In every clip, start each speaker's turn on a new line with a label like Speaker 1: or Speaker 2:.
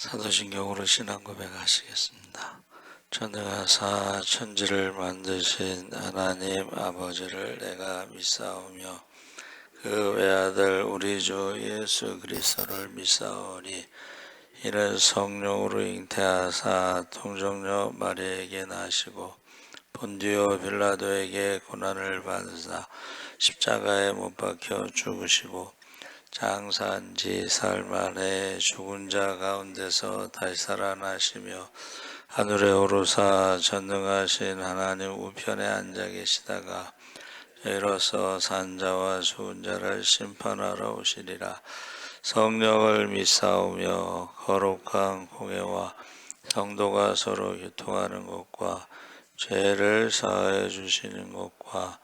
Speaker 1: 사도신경으로 신앙 고백하시겠습니다. 전능하사 천지를 만드신 하나님 아버지를 내가 믿사오며 그 외아들 우리 주 예수 그리스도를 믿사오니 이는 성령으로 잉태하사 동정녀 마리아에게 나시고 본디오 빌라도에게 고난을 받으사 십자가에 못 박혀 죽으시고 장사한 지 사흘 만에 죽은 자 가운데서 다시 살아나시며 하늘에 오르사 전능하신 하나님 우편에 앉아 계시다가 이로써 산자와 죽은 자를 심판하러 오시리라. 성령을 믿사오며 거룩한 공예와 성도가 서로 교통하는 것과 죄를 사하여 주시는 것과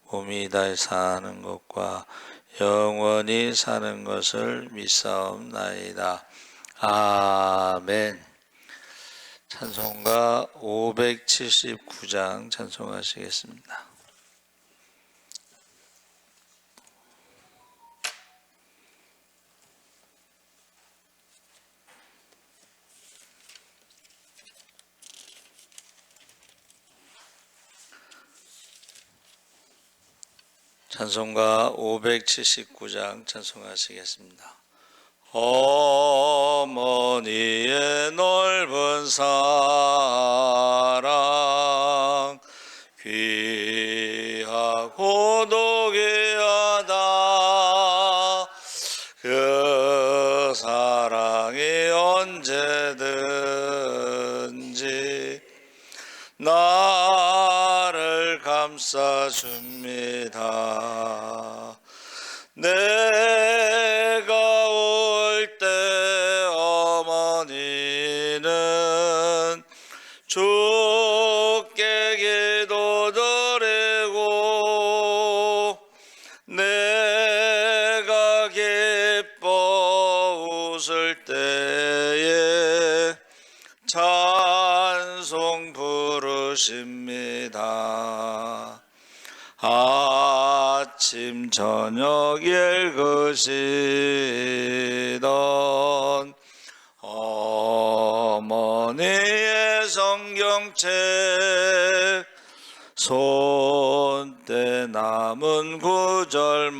Speaker 1: 몸이 다시 사는 것과 영원히 사는 것을 믿사옵나이다. 아멘. 찬송가 579장 찬송하시겠습니다. 찬송가 579장 찬송하시겠습니다. 어머니의 넓은 사랑 귀하고 도귀하다. 그 사랑이 언제든지 나를 감싸줍니다. 내가 올 때 어머니는 주께 기도드리고 내가 기뻐 웃을 때에 찬송 부르십니다. 아침 저녁 읽으시던 어머니의 성경책 손때 남은 구절마다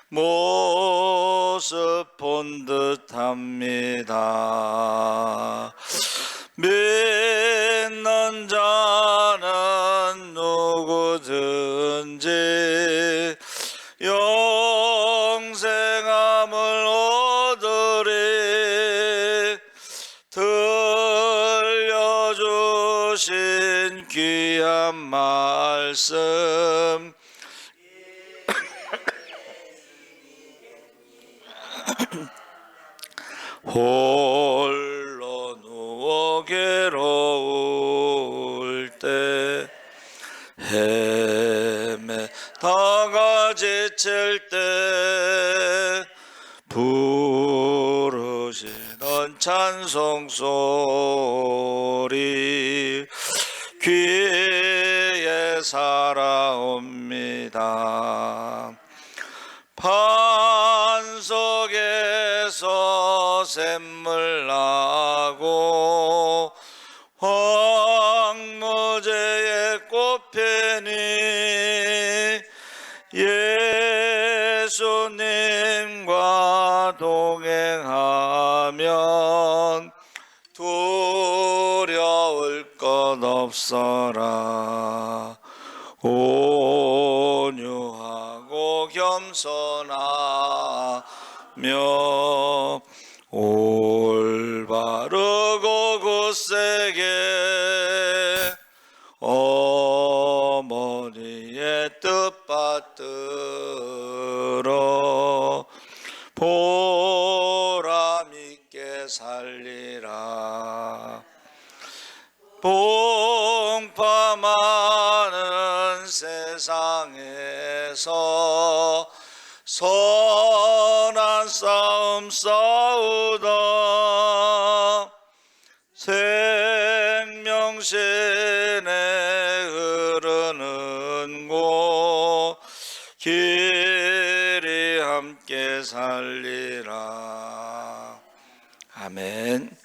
Speaker 1: 모습 본 듯합니다. 믿는 자는 누구든지 영생함을 얻으리. 들려주신 귀한 말씀 홀로 누워 괴로울 때 헤매다가 지칠 때 부르시던 찬송 소리 귀에 살아옵니다. 반석에서 샘물 나고 황무지에 꽃 피니 예수님과 동행하면 두려울 것 없어라. 온유하고 겸손하며 올바르고 굳세게 어머니의 뜻 받들어 보람있게 살리라. 풍파 많은 세상에서 선한 싸움 싸우다 생명신에 흐르는 곳 길이 함께 함께 살리라. 아멘.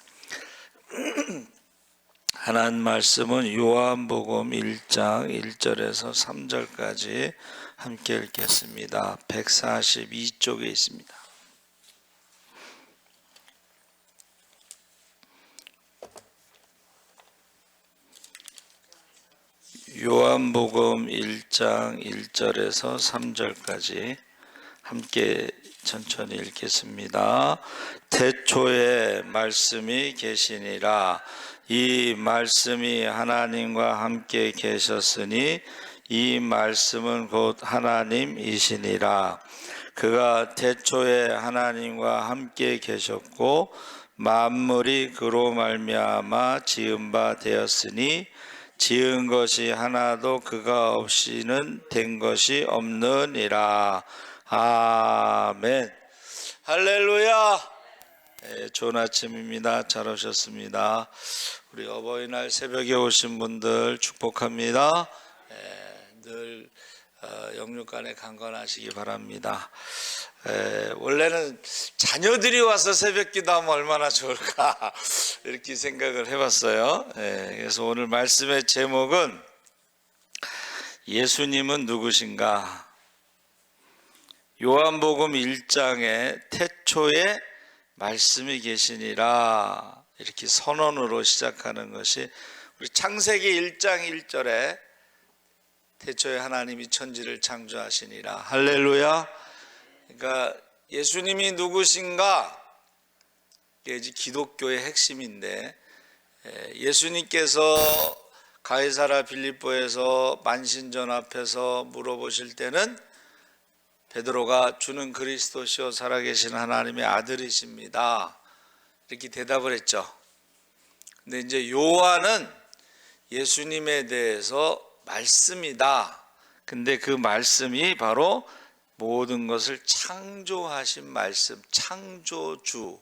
Speaker 1: 하나님 말씀은 요한복음 1장 1절에서 3절까지 함께 읽겠습니다. 142쪽에 있습니다. 요한복음 1장 1절에서 3절까지 함께 천천히 읽겠습니다. 태초에 말씀이 계시니라. 이 말씀이 하나님과 함께 계셨으니 이 말씀은 곧 하나님이시니라. 그가 태초에 하나님과 함께 계셨고 만물이 그로 말미암아 지은 바 되었으니 지은 것이 하나도 그가 없이는 된 것이 없느니라. 아멘. 할렐루야. 좋은 아침입니다. 잘 오셨습니다. 우리 어버이날 새벽에 오신 분들 축복합니다. 늘 영육간에 강건하시기 바랍니다. 원래는 자녀들이 와서 새벽 기도하면 얼마나 좋을까 이렇게 생각을 해봤어요. 그래서 오늘 말씀의 제목은 예수님은 누구신가? 요한복음 1장에 태초에 말씀이 계시니라 이렇게 선언으로 시작하는 것이 우리 창세기 1장 1절에 태초에 하나님이 천지를 창조하시니라. 할렐루야. 그러니까 예수님이 누구신가? 이게 이제 기독교의 핵심인데 예수님께서 가이사랴 빌립보에서 만신전 앞에서 물어보실 때는 베드로가 주는 그리스도시요 살아계신 하나님의 아들이십니다. 이렇게 대답을 했죠. 근데 이제 요한은 예수님에 대해서 말씀이다. 근데 그 말씀이 바로 모든 것을 창조하신 말씀, 창조주.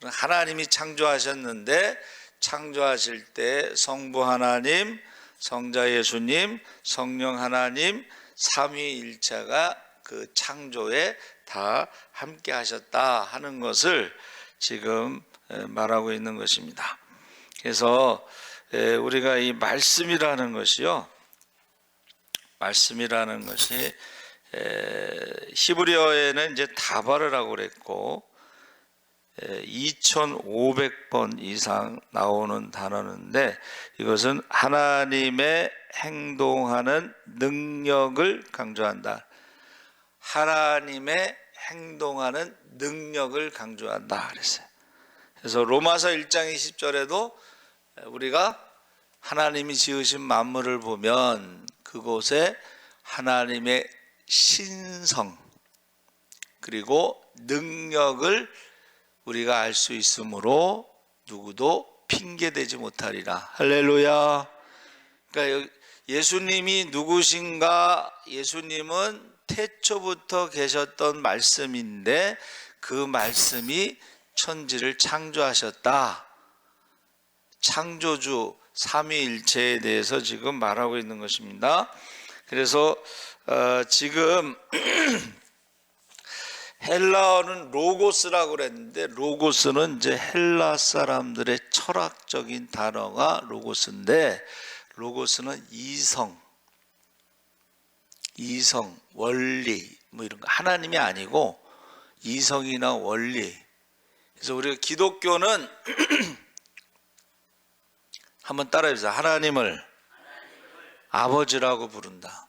Speaker 1: 하나님이 창조하셨는데 창조하실 때 성부 하나님, 성자 예수님, 성령 하나님, 삼위일체가 그 창조에 다 함께 하셨다 하는 것을 지금 말하고 있는 것입니다. 그래서 우리가 이 말씀이라는 것이요, 말씀이라는 것이 히브리어에는 이제 다바르라고 그랬고 2500번 이상 나오는 단어인데 이것은 하나님의 행동하는 능력을 강조한다. 하나님의 행동하는 능력을 강조한다 그랬어요. 그래서 로마서 1장 20절에도 우리가 하나님이 지으신 만물을 보면 그곳에 하나님의 신성 그리고 능력을 우리가 알 수 있으므로 누구도 핑계대지 못하리라. 할렐루야. 그러니까 예수님이 누구신가? 예수님은 태초부터 계셨던 말씀인데 그 말씀이 천지를 창조하셨다. 창조주 삼위일체에 대해서 지금 말하고 있는 것입니다. 그래서 지금 헬라어는 로고스라고 그랬는데 로고스는 이제 헬라 사람들의 철학적인 단어가 로고스인데 로고스는 이성, 원리 뭐 이런 거 하나님이 아니고 이성이나 원리. 그래서 우리가 기독교는 한번 따라해보세요. 하나님을 아버지라고 부른다.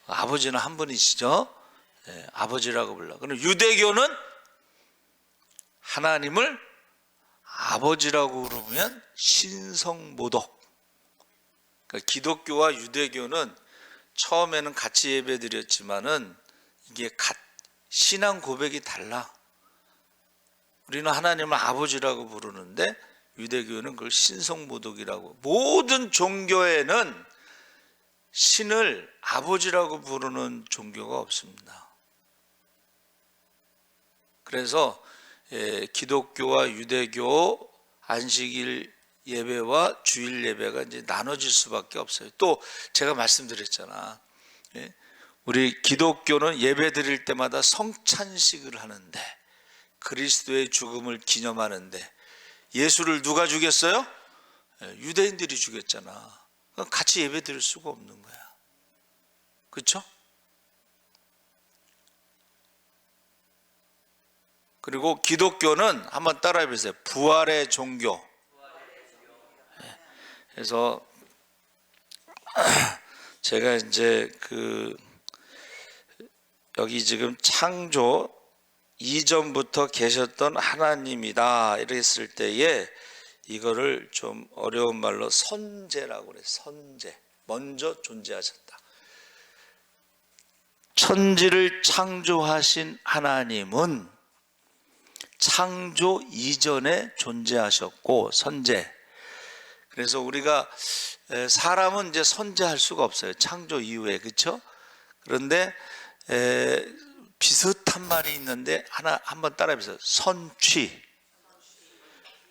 Speaker 1: 아버지는 한 분이시죠? 네, 아버지라고 불러. 그럼 유대교는 하나님을 아버지라고 부르면 신성모독. 그러니까 기독교와 유대교는 처음에는 같이 예배드렸지만은 이게 신앙 고백이 달라. 우리는 하나님을 아버지라고 부르는데 유대교는 그걸 신성모독이라고. 모든 종교에는 신을 아버지라고 부르는 종교가 없습니다. 그래서 기독교와 유대교 안식일 예배와 주일 예배가 이제 나눠질 수밖에 없어요. 또 제가 말씀드렸잖아. 우리 기독교는 예배 드릴 때마다 성찬식을 하는데, 그리스도의 죽음을 기념하는데, 예수를 누가 죽였어요? 유대인들이 죽였잖아. 같이 예배 드릴 수가 없는 거야. 그렇죠? 그리고 기독교는 한번 따라해 보세요. 부활의 종교. 그래서 제가 이제 여기 지금 창조 이전부터 계셨던 하나님이다 이랬을 때에 이거를 좀 어려운 말로 선제라고 그래요. 선제. 먼저 존재하셨다. 천지를 창조하신 하나님은 창조 이전에 존재하셨고, 선제. 그래서 우리가 사람은 이제 선제할 수가 없어요. 창조 이후에. 그렇죠? 그런데 비슷한 말이 있는데 하나 한번 따라해 보세요. 선취.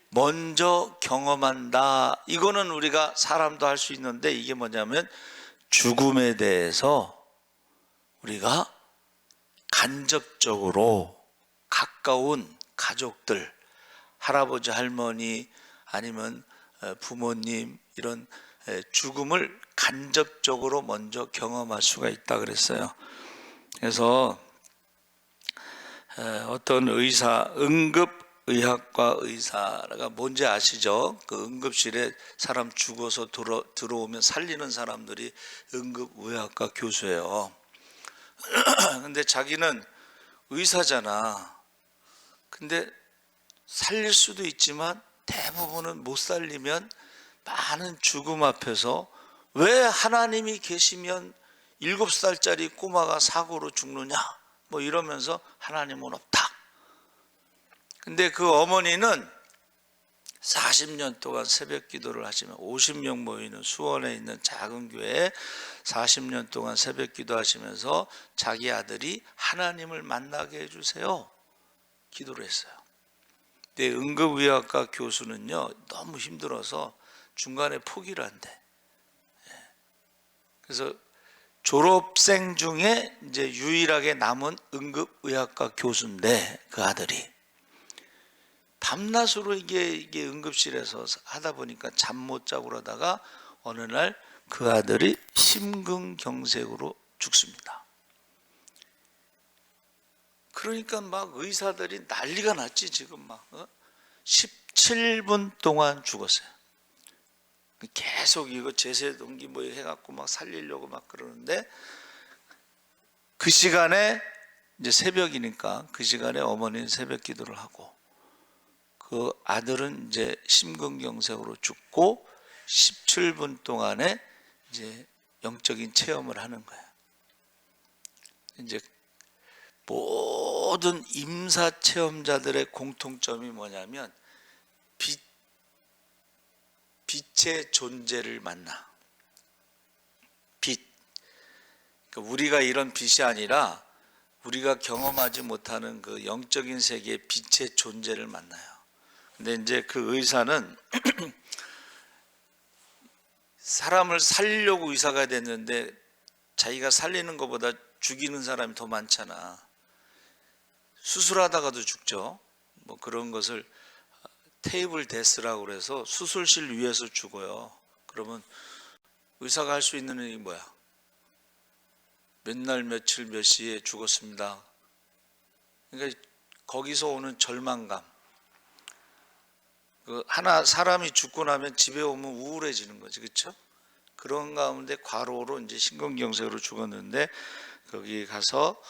Speaker 1: 먼저 경험한다. 이거는 우리가 사람도 할 수 있는데, 이게 뭐냐면 죽음에 대해서 우리가 간접적으로 가까운 가족들, 할아버지, 할머니, 아니면 부모님, 이런 죽음을 간접적으로 먼저 경험할 수가 있다 그랬어요. 그래서 어떤 의사, 응급의학과 의사가 뭔지 아시죠? 그 응급실에 사람 죽어서 들어오면 살리는 사람들이 응급의학과 교수예요. 근데 자기는 의사잖아. 근데 살릴 수도 있지만 대부분은 못 살리면 많은 죽음 앞에서 왜 하나님이 계시면 7살짜리 꼬마가 사고로 죽느냐 뭐 이러면서 하나님은 없다. 근데 그 어머니는 40년 동안 새벽 기도를 하시면, 50명 모이는 수원에 있는 작은 교회에 40년 동안 새벽 기도 하시면서 자기 아들이 하나님을 만나게 해주세요 기도를 했어요. 근데 응급의학과 교수는요 너무 힘들어서 중간에 포기를 한대. 그래서 졸업생 중에 이제 유일하게 남은 응급의학과 교수인데, 그 아들이 밤낮으로 이게 응급실에서 하다 보니까 잠 못 자고 그러다가 어느 날 그 아들이 심근경색으로 죽습니다. 그러니까 막 의사들이 난리가 났지. 지금 막 17분 동안 죽었어요. 계속 이거 제세동기 뭐 해갖고 막 살리려고 막 그러는데, 그 시간에 이제 새벽이니까 그 시간에 어머니는 새벽 기도를 하고, 그 아들은 이제 심근경색으로 죽고 17분 동안에 이제 영적인 체험을 하는 거예요. 이제 모든 임사 체험자들의 공통점이 뭐냐면 빛의 존재를 만나. 빛. 그러니까 우리가 이런 빛이 아니라 우리가 경험하지 못하는 그 영적인 세계의 빛의 존재를 만나요. 근데 이제 그 의사는 사람을 살리려고 의사가 됐는데 자기가 살리는 것보다 죽이는 사람이 더 많잖아. 수술하다가도 죽죠. 뭐 그런 것을 테이블 데스라고 그래서 수술실 위에서 죽어요. 그러면 의사가 할 수 있는 일이 뭐야? 몇 날 며칠 몇 시에 죽었습니다. 그러니까 거기서 오는 절망감. 하나 사람이 죽고 나면 집에 오면 우울해지는 거지, 그렇죠? 그런 가운데 과로로 이제 심근경색으로 죽었는데, 거기 가서,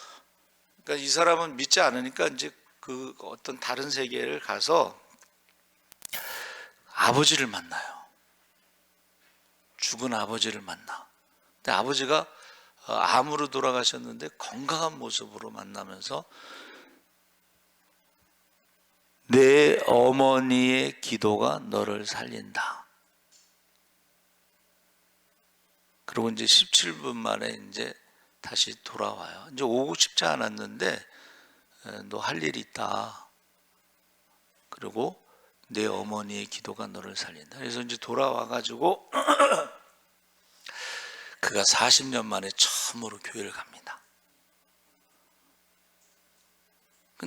Speaker 1: 그러니까 이 사람은 믿지 않으니까 이제 그 어떤 다른 세계를 가서 아버지를 만나요. 죽은 아버지를 만나. 근데 아버지가 암으로 돌아가셨는데 건강한 모습으로 만나면서 내 어머니의 기도가 너를 살린다. 그리고 이제 17분 만에 이제 다시 돌아와요. 이제 오고 싶지 않았는데 너 할 일이 있다. 그리고 내 어머니의 기도가 너를 살린다. 그래서 이제 돌아와 가지고 그가 40년 만에 처음으로 교회를 갑니다.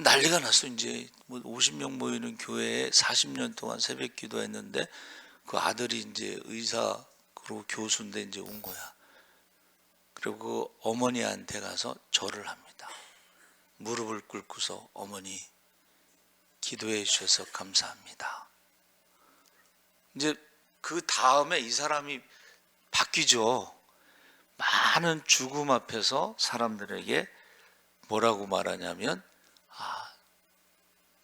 Speaker 1: 난리가 났어. 이제 뭐 50명 모이는 교회에 40년 동안 새벽 기도했는데 그 아들이 이제 의사로 교수인데 이제 온 거야. 그리고 그 어머니한테 가서 절을 합니다. 무릎을 꿇고서 어머니 기도해 주셔서 감사합니다. 이제 그 다음에 이 사람이 바뀌죠. 많은 죽음 앞에서 사람들에게 뭐라고 말하냐면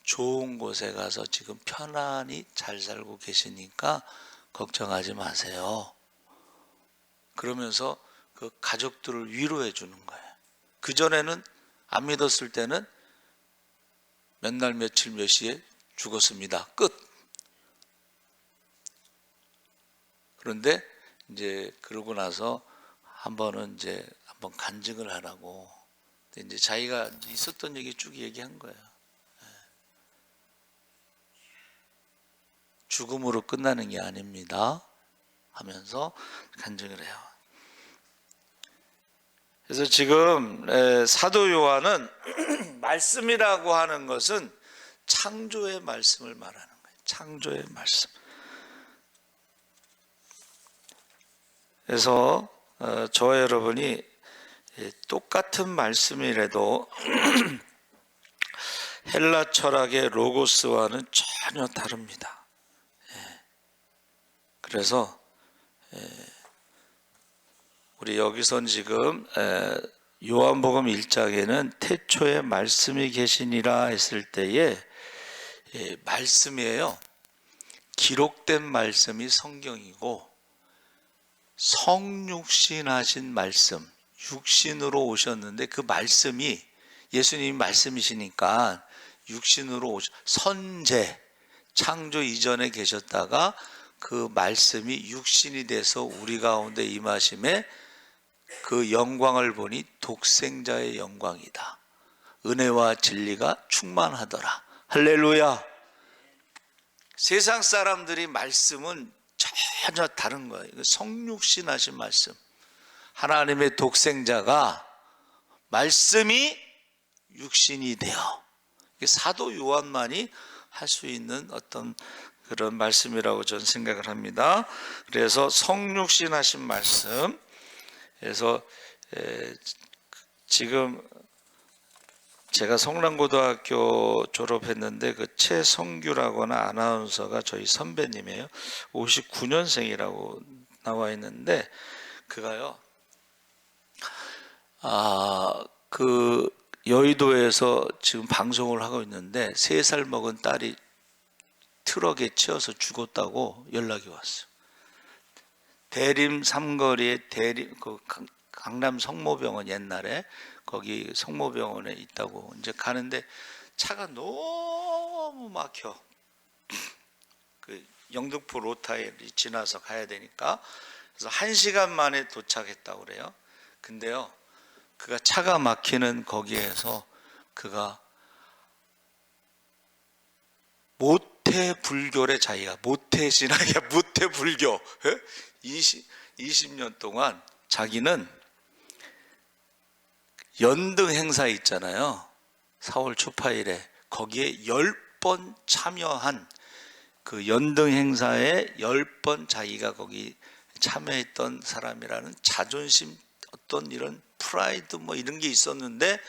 Speaker 1: 좋은 곳에 가서 지금 편안히 잘 살고 계시니까 걱정하지 마세요. 그러면서 그 가족들을 위로해 주는 거예요. 그전에는 안 믿었을 때는 몇 날 며칠 몇 시에 죽었습니다. 끝. 그런데 이제 그러고 나서 한 번은 이제 한번 간증을 하라고 이제 자기가 있었던 얘기 쭉 얘기한 거예요. 죽음으로 끝나는 게 아닙니다 하면서 간증을 해요. 그래서 지금 사도 요한은 말씀이라고 하는 것은 창조의 말씀을 말하는 거예요. 창조의 말씀. 그래서 저와 여러분이 똑같은 말씀이라도 헬라 철학의 로고스와는 전혀 다릅니다. 그래서 우리 여기선 지금 요한복음 1장에는 태초에 말씀이 계시니라 했을 때에 말씀이에요. 기록된 말씀이 성경이고 성육신 하신 말씀, 육신으로 오셨는데 그 말씀이 예수님이 말씀이시니까 육신으로 선제, 창조 이전에 계셨다가 그 말씀이 육신이 돼서 우리 가운데 임하심에 그 영광을 보니 독생자의 영광이다. 은혜와 진리가 충만하더라. 할렐루야. 세상 사람들이 말씀은 전혀 다른 거예요. 성육신 하신 말씀. 하나님의 독생자가 말씀이 육신이 되어 사도 요한만이 할 수 있는 어떤 그런 말씀이라고 저는 생각을 합니다. 그래서 성육신 하신 말씀. 그래서 지금 제가 성남고등학교 졸업했는데 그 최성규라고 하는 아나운서가 저희 선배님이에요. 59년생이라고 나와 있는데 그가요. 그 여의도에서 지금 방송을 하고 있는데 3살 먹은 딸이 트럭에 치여서 죽었다고 연락이 왔어요. 대림 삼거리에 그 강남 성모병원 옛날에 거기 성모병원에 있다고 이제 가는데 차가 너무 막혀. 그 영등포 로타를 지나서 가야 되니까 그래서 1시간 만에 도착했다고 그래요. 근데요, 그가 차가 막히는 거기에서 그가 모태 불교래. 자기가 모태 신앙이야. 모태 불교 20년 동안 자기는 연등 행사 있잖아요. 4월 초파일에 거기에 10번 참여한 그 연등 행사에 10번 자기가 거기 참여했던 사람이라는 자존심, 어떤 이런 프라이드 뭐 이런 게 있었는데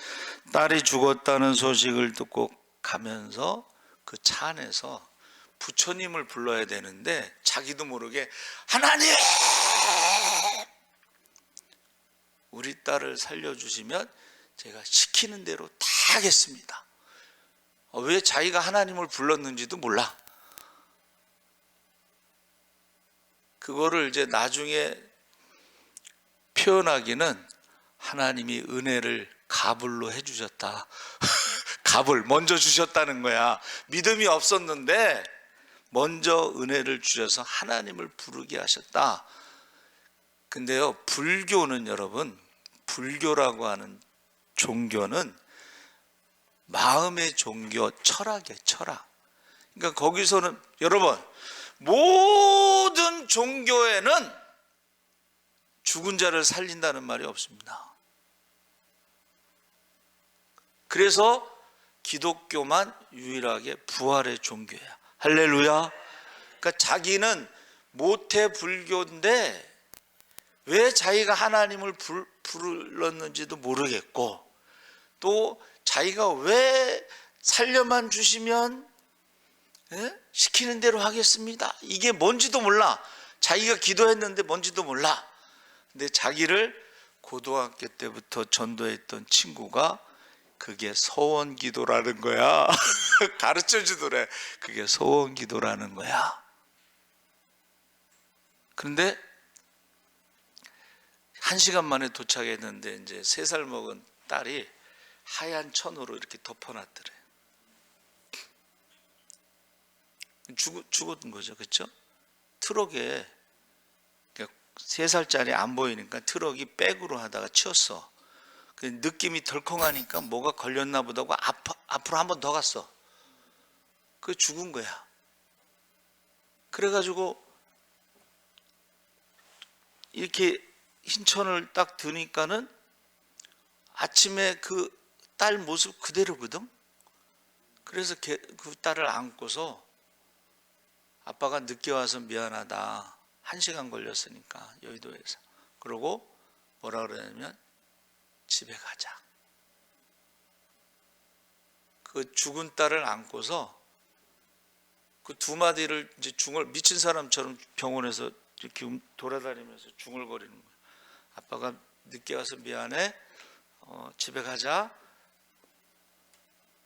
Speaker 1: 딸이 죽었다는 소식을 듣고 가면서 그 차 안에서 부처님을 불러야 되는데 자기도 모르게 하나님! 우리 딸을 살려주시면 제가 시키는 대로 다 하겠습니다. 왜 자기가 하나님을 불렀는지도 몰라. 그거를 이제 나중에 표현하기는 하나님이 은혜를 갑을로 해주셨다. 갑을 먼저 주셨다는 거야. 믿음이 없었는데 먼저 은혜를 주셔서 하나님을 부르게 하셨다. 근데요, 불교는 여러분, 불교라고 하는 종교는 마음의 종교, 철학이에요. 철학. 그러니까 거기서는 여러분, 모든 종교에는 죽은 자를 살린다는 말이 없습니다. 그래서 기독교만 유일하게 부활의 종교야. 할렐루야. 그러니까 자기는 모태 불교인데 왜 자기가 하나님을 불렀는지도 모르겠고, 또 자기가 왜 살려만 주시면 시키는 대로 하겠습니다, 이게 뭔지도 몰라. 자기가 기도했는데 뭔지도 몰라. 근데 자기를 고등학교 때부터 전도했던 친구가 그게 서원 기도라는 거야. 가르쳐 주더래. 그게 서원 기도라는 거야. 그런데 1시간 만에 도착했는데 이제 3살 먹은 딸이 하얀 천으로 이렇게 덮어놨더래. 죽은 거죠, 그렇죠? 트럭에 3살짜리 안 보이니까 트럭이 백으로 하다가 치웠어. 그 느낌이 덜컹하니까 뭐가 걸렸나 보다고 앞으로 한 번 더 갔어. 그 죽은 거야. 그래가지고 이렇게 흰천을 딱 드니까는 아침에 그 딸 모습 그대로거든. 그래서 그 딸을 안고서 아빠가 늦게 와서 미안하다, 1시간 걸렸으니까 여의도에서, 그러고 뭐라 그러냐면 집에 가자. 그 죽은 딸을 안고서 그 2마디를 이제 미친 사람처럼 병원에서 이렇게 돌아다니면서 중얼거리는 거예요. 아빠가 늦게 와서 미안해, 집에 가자.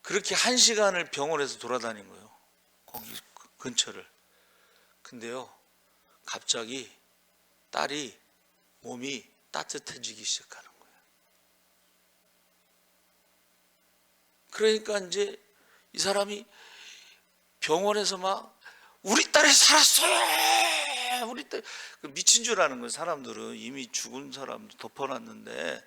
Speaker 1: 그렇게 1시간을 병원에서 돌아다닌 거예요, 거기 근처를. 근데요, 갑자기 딸이 몸이 따뜻해지기 시작하는 거예요. 그러니까 이제 이 사람이 병원에서 막 우리 딸이 살았어요, 우리 딸. 미친 줄 아는 거예요. 사람들은 이미 죽은 사람 덮어놨는데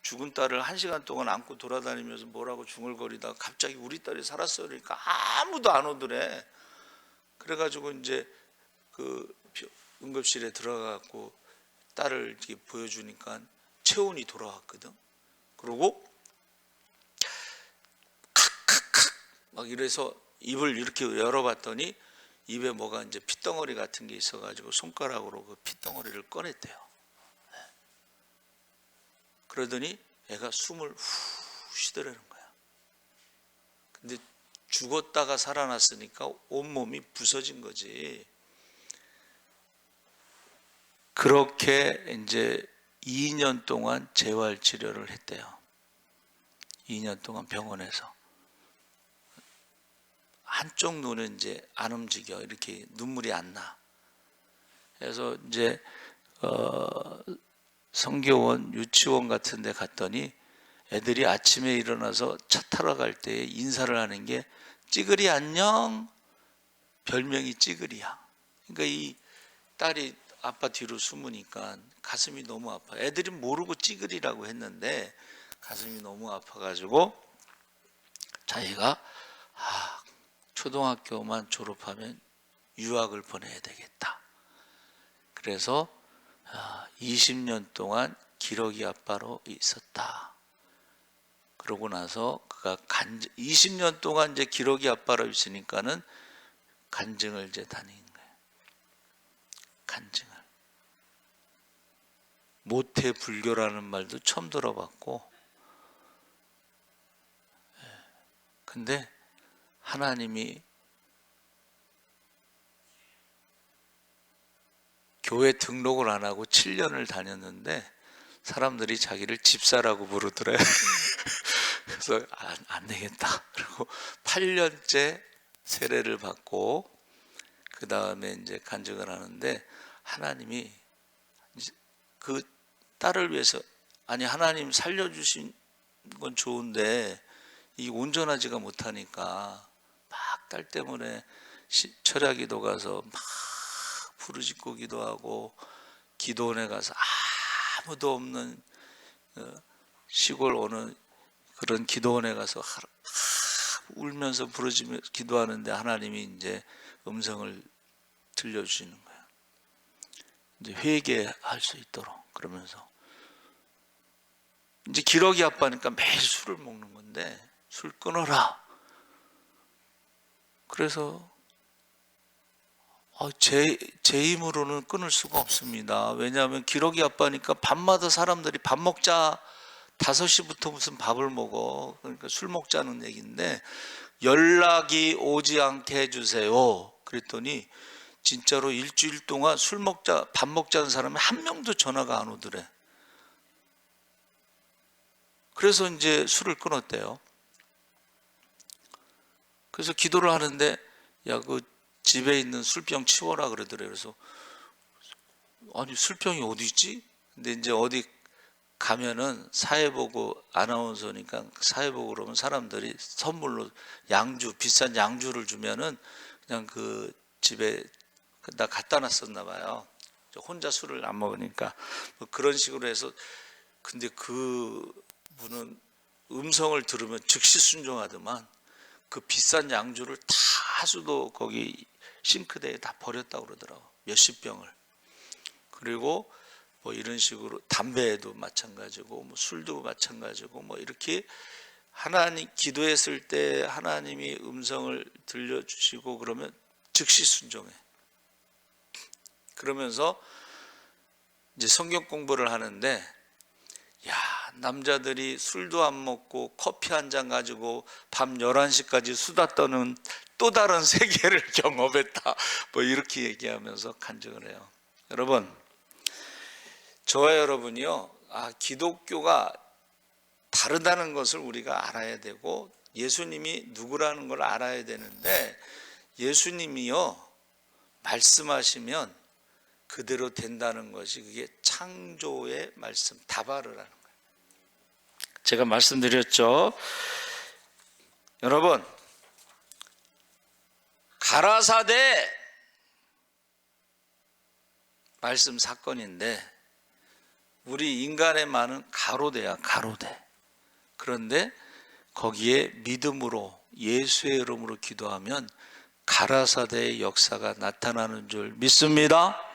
Speaker 1: 죽은 딸을 1시간 동안 안고 돌아다니면서 뭐라고 중얼거리다가 갑자기 우리 딸이 살았어요 그러니까 아무도 안 오더래. 그래가지고 이제 그 응급실에 들어가고 딸을 이렇게 보여주니까 체온이 돌아왔거든. 그리고 칵칵칵 막 이래서 입을 이렇게 열어봤더니 입에 뭐가 이제 핏덩어리 같은 게 있어가지고 손가락으로 그 핏덩어리를 꺼냈대요. 그러더니 애가 숨을 후 쉬더라는 거야. 근데 죽었다가 살아났으니까 온몸이 부서진 거지. 그렇게 이제 2년 동안 재활 치료를 했대요. 2년 동안 병원에서. 한쪽 눈은 이제 안 움직여. 이렇게 눈물이 안 나. 그래서 이제 성교원, 유치원 같은 데 갔더니 애들이 아침에 일어나서 차 타러 갈 때 인사를 하는 게 찌그리 안녕, 별명이 찌그리야. 그러니까 이 딸이 아빠 뒤로 숨으니까 가슴이 너무 아파. 애들이 모르고 찌그리라고 했는데 가슴이 너무 아파가지고 자기가 초등학교만 졸업하면 유학을 보내야 되겠다. 그래서 20년 동안 기러기 아빠로 있었다. 그러고 나서 그가 20년 동안 이제 기러기 아빠로 있으니까는 간증을 이제 다닌 거예요. 간증을. 모태 불교라는 말도 처음 들어봤고, 근데 하나님이 교회 등록을 안 하고 7년을 다녔는데 사람들이 자기를 집사라고 부르더래. 그래서 안 되겠다. 그리고 8년째 세례를 받고 그 다음에 이제 간증을 하는데 하나님이 그 딸을 위해서, 아니 하나님 살려주신 건 좋은데 이 온전하지가 못하니까 막 딸 때문에 철야기도 가서 막 부르짖고 기도하고 기도원에 가서 아무도 없는 시골 어느 그런 기도원에 가서 울면서 부르짖으며 기도하는데 하나님이 이제 음성을 들려주시는 거예요. 이제 회개할 수 있도록. 그러면서 이제 기러기 아빠니까 매일 술을 먹는 건데 술 끊어라. 그래서 제 힘으로는 끊을 수가 없습니다. 왜냐하면 기러기 아빠니까 밤마다 사람들이 밥 먹자, 5시부터 무슨 밥을 먹어. 그러니까 술 먹자는 얘기인데 연락이 오지 않게 해주세요. 그랬더니 진짜로 일주일 동안 밥 먹자는 사람이 한 명도 전화가 안 오더래. 그래서 이제 술을 끊었대요. 그래서 기도를 하는데 야, 그 집에 있는 술병 치워라 그러더래요. 그래서 아니 술병이 어디 있지? 근데 이제 어디 가면은 사회보고 아나운서니까 사회보고 그러면 사람들이 선물로 양주, 비싼 양주를 주면은 그냥 그 집에 나 갖다 놨었나 봐요. 혼자 술을 안 먹으니까 뭐 그런 식으로 해서. 근데 그 분은 음성을 들으면 즉시 순종하더만 그 비싼 양주를 다 하수도 거기 싱크대에 다 버렸다고 그러더라고. 몇십 병을. 그리고 뭐 이런 식으로 담배도 마찬가지고 뭐 술도 마찬가지고 뭐 이렇게 하나님 기도했을 때 하나님이 음성을 들려주시고 그러면 즉시 순종해. 그러면서 이제 성경 공부를 하는데 야, 남자들이 술도 안 먹고 커피 한 잔 가지고 밤 11시까지 수다 떠는 또 다른 세계를 경험했다. 뭐 이렇게 얘기하면서 간증을 해요. 여러분, 저와 여러분이요, 기독교가 다르다는 것을 우리가 알아야 되고 예수님이 누구라는 걸 알아야 되는데 예수님이요, 말씀하시면 그대로 된다는 것이 그게 창조의 말씀, 다바르라는 거예요. 제가 말씀드렸죠. 여러분, 가라사대 말씀 사건인데 우리 인간의 많은 가로대야, 가로대. 그런데 거기에 믿음으로 예수의 이름으로 기도하면 가라사대의 역사가 나타나는 줄 믿습니다.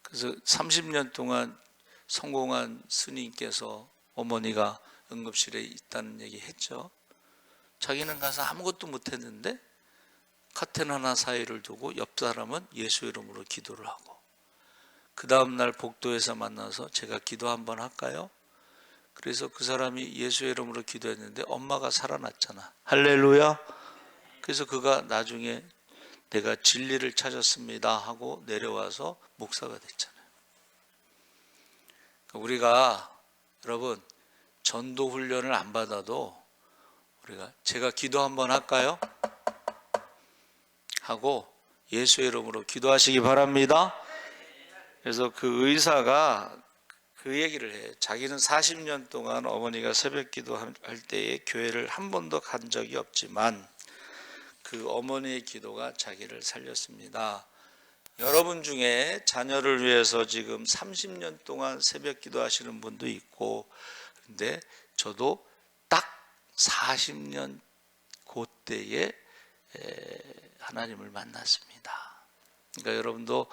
Speaker 1: 그래서 30년 동안 성공한 스님께서 어머니가 응급실에 있다는 얘기 했죠. 자기는 가서 아무것도 못했는데 커튼 하나 사이를 두고 옆 사람은 예수 이름으로 기도를 하고 그 다음날 복도에서 만나서 제가 기도 한번 할까요? 그래서 그 사람이 예수 이름으로 기도했는데 엄마가 살아났잖아. 할렐루야. 그래서 그가 나중에 내가 진리를 찾았습니다 하고 내려와서 목사가 됐잖아요. 우리가 여러분 전도 훈련을 안 받아도 우리가 제가 기도 한번 할까요? 하고 예수의 이름으로 기도하시기 바랍니다. 그래서 그 의사가 그 얘기를 해요. 자기는 40년 동안 어머니가 새벽 기도할 때에 교회를 한 번도 간 적이 없지만 그 어머니의 기도가 자기를 살렸습니다. 여러분 중에 자녀를 위해서 지금 30년 동안 새벽 기도하시는 분도 있고, 근데 저도 딱 40년 그때에 하나님을 만났습니다. 그러니까 여러분도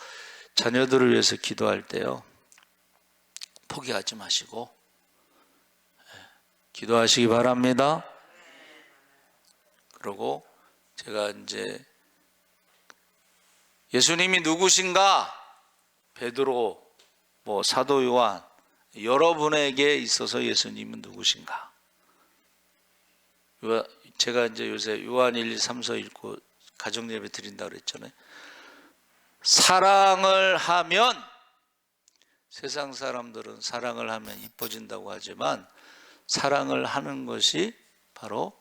Speaker 1: 자녀들을 위해서 기도할 때요, 포기하지 마시고 기도하시기 바랍니다. 그리고 제가 이제 예수님이 누구신가? 베드로, 사도 요한, 여러분에게 있어서 예수님은 누구신가? 제가 이제 요새 요한 1, 2, 3서 읽고 가정 예배 드린다고 그랬잖아요. 사랑을 하면, 세상 사람들은 사랑을 하면 이뻐진다고 하지만 사랑을 하는 것이 바로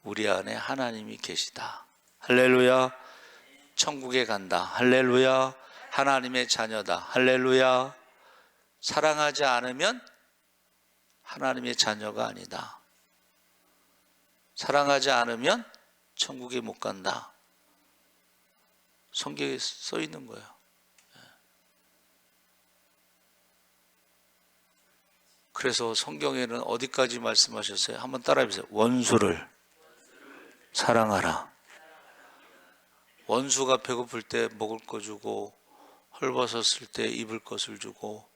Speaker 1: 우리 안에 하나님이 계시다. 할렐루야. 천국에 간다. 할렐루야. 하나님의 자녀다. 할렐루야. 사랑하지 않으면 하나님의 자녀가 아니다. 사랑하지 않으면 천국에 못 간다. 성경에 써 있는 거예요. 그래서 성경에는 어디까지 말씀하셨어요? 한번 따라해 보세요. 원수를 사랑하라. 원수가 배고플 때 먹을 거 주고 헐벗었을 때 입을 것을 주고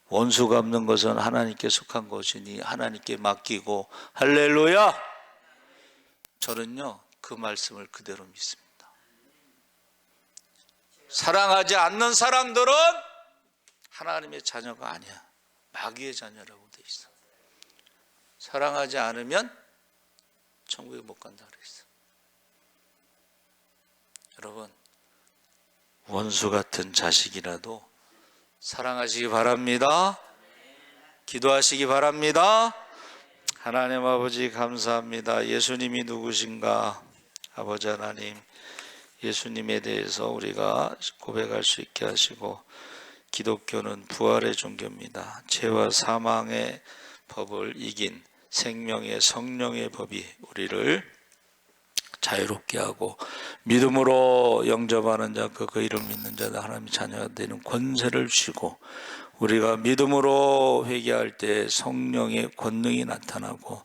Speaker 1: 원수 갚는 것은 하나님께 속한 것이니 하나님께 맡기고. 할렐루야. 저는요 그 말씀을 그대로 믿습니다. 사랑하지 않는 사람들은 하나님의 자녀가 아니야. 마귀의 자녀라고 돼 있어. 사랑하지 않으면 천국에 못 간다 그랬어. 여러분, 원수 같은 자식이라도 사랑하시기 바랍니다. 기도하시기 바랍니다. 하나님 아버지 감사합니다. 예수님이 누구신가? 아버지 하나님, 예수님에 대해서 우리가 고백할 수 있게 하시고, 기독교는 부활의 종교입니다. 죄와 사망의 법을 이긴 생명의 성령의 법이 우리를 자유롭게 하고, 믿음으로 영접하는 자, 그 이름 믿는 자들 하나님의 자녀가 되는 권세를 주시고, 우리가 믿음으로 회개할 때 성령의 권능이 나타나고,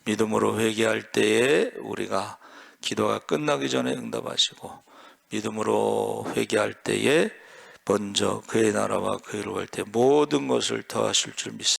Speaker 1: 믿음으로 회개할 때에 우리가 기도가 끝나기 전에 응답하시고, 믿음으로 회개할 때에 먼저 그의 나라와 그의 의를 구할 때 모든 것을 더하실 줄 믿습니다.